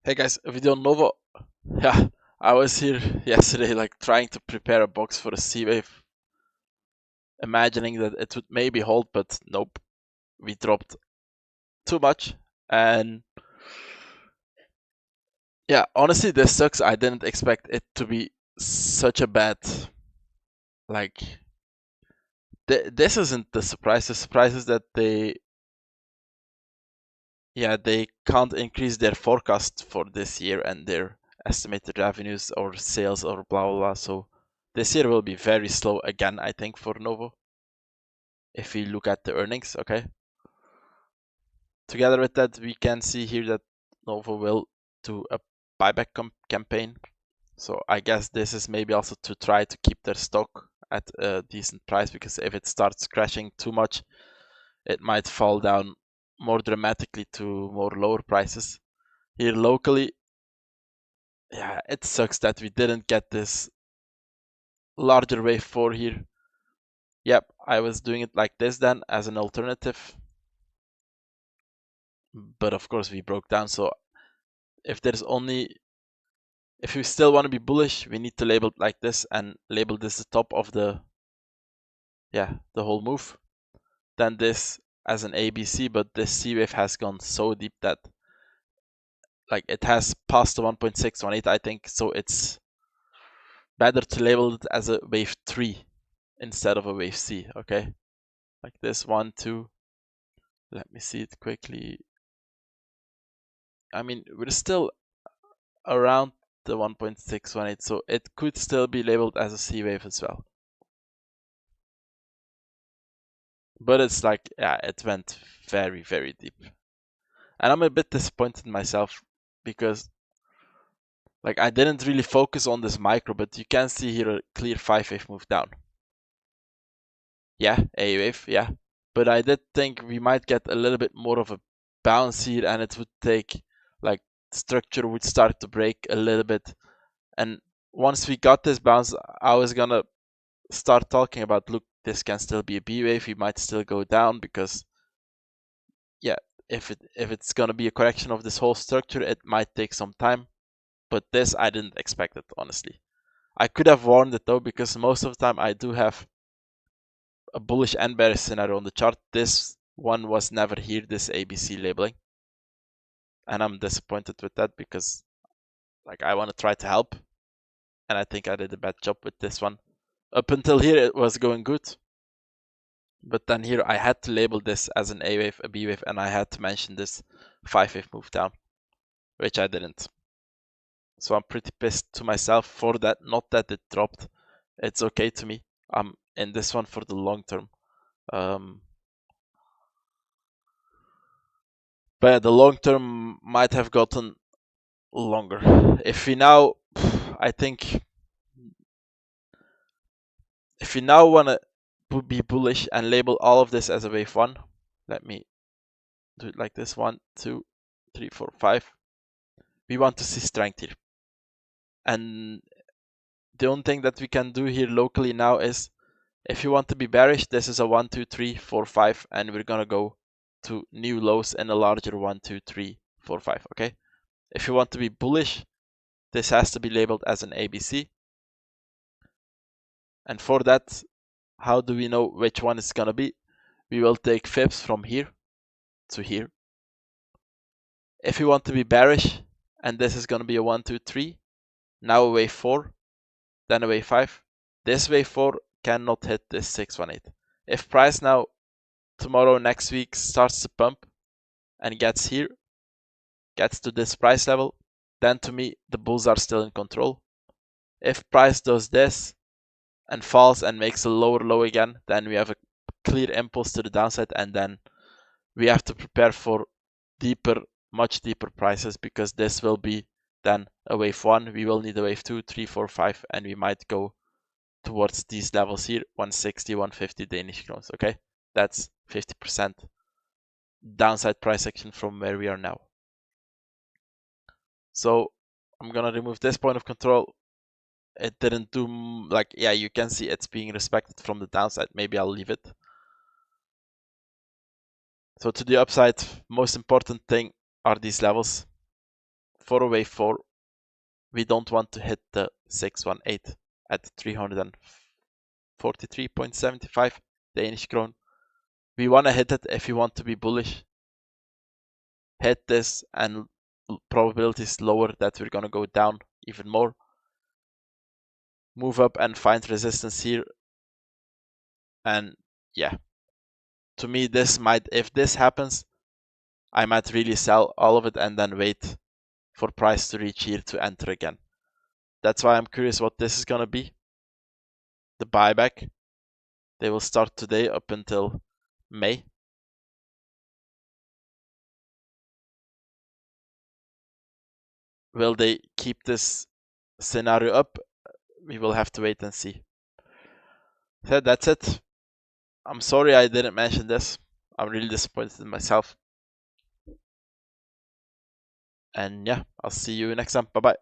Hey guys, video Novo. Yeah, I was here yesterday like trying to prepare a box for a C-Wave, imagining that it would maybe hold, but nope, we dropped too much. And yeah, honestly, this sucks. I didn't expect it to be such a bad, like, this isn't the surprise. The surprise is that they can't increase their forecast for this year and their estimated revenues or sales or blah blah blah. So this year will be very slow again, I think, for Novo. If we look at the earnings, okay. Together with that, we can see here that Novo will do a buyback campaign. So I guess this is maybe also to try to keep their stock at a decent price, because if it starts crashing too much, it might fall down more dramatically to more lower prices. Here locally, yeah, it sucks that we didn't get this larger wave 4 here. Yep, I was doing it like this then as an alternative. But of course we broke down, so if we still want to be bullish, we need to label it like this and label this the top of the whole move. Then this as an ABC, but this C wave has gone so deep that like it has passed the 1.618, I think, so it's better to label it as a wave 3 instead of a wave C, okay? Like this 1, 2. Let me see it quickly. I mean, we're still around the 1.618, so it could still be labeled as a C wave as well. But it's like, yeah, it went very, very deep. And I'm a bit disappointed in myself because like I didn't really focus on this micro, but you can see here a clear 5-wave move down. Yeah, A wave, yeah. But I did think we might get a little bit more of a bounce here, and it would take, like, structure would start to break a little bit. And once we got this bounce, I was gonna start talking about, look, this can still be a B wave, we might still go down, because yeah, if it's gonna be a correction of this whole structure, it might take some time. But this, I didn't expect it, honestly. I could have warned it though, because most of the time I do have a bullish and bearish scenario on the chart. This one was never here, this ABC labeling. And I'm disappointed with that, because like I want to try to help. And I think I did a bad job with this one. Up until here it was going good. But then here I had to label this as an A wave, a B wave, and I had to mention this 5-wave move down, which I didn't. So I'm pretty pissed to myself for that. Not that it dropped. It's okay to me. I'm in this one for the long term. But yeah, the long term might have gotten longer. If we now, I think, if we now want to be bullish and label all of this as a wave 1, let me do it like this: 1, 2, 3, 4, 5. We want to see strength here. And the only thing that we can do here locally now is, if you want to be bearish, this is a 1, 2, 3, 4, 5, and we're gonna go to new lows in a larger 1, 2, 3, 4, 5, okay? If you want to be bullish, this has to be labeled as an ABC. And for that, how do we know which one it's gonna be? We will take fibs from here to here. If you want to be bearish, and this is gonna be a 1, 2, 3, now a wave 4, then a wave 5. This wave 4 cannot hit this 618. If price now tomorrow, next week, starts to pump and gets here, gets to this price level, then to me the bulls are still in control. If price does this and falls and makes a lower low again, then we have a clear impulse to the downside, and then we have to prepare for deeper, much deeper prices, because this will be then a wave 1. We will need a wave 2, 3, 4, 5, and we might go towards these levels here, 160, 150 Danish crowns, okay? That's 50% downside price action from where we are now. So I'm gonna remove this point of control. It didn't do, like, yeah, you can see it's being respected from the downside. Maybe I'll leave it. So to the upside, most important thing are these levels. for a wave 4, we don't want to hit the 618 at 343.75 Danish krone. We want to hit it if you want to be bullish. Hit this, and probability is lower that we're going to go down even more. Move up and find resistance here. And yeah, to me, this might, if this happens, I might really sell all of it and then wait for price to reach here to enter again. That's why I'm curious what this is going to be. The buyback. They will start today up until May. Will they keep this scenario up? We will have to wait and see. So that's it. I'm sorry I didn't mention this. I'm really disappointed in myself. And yeah, I'll see you next time. Bye bye.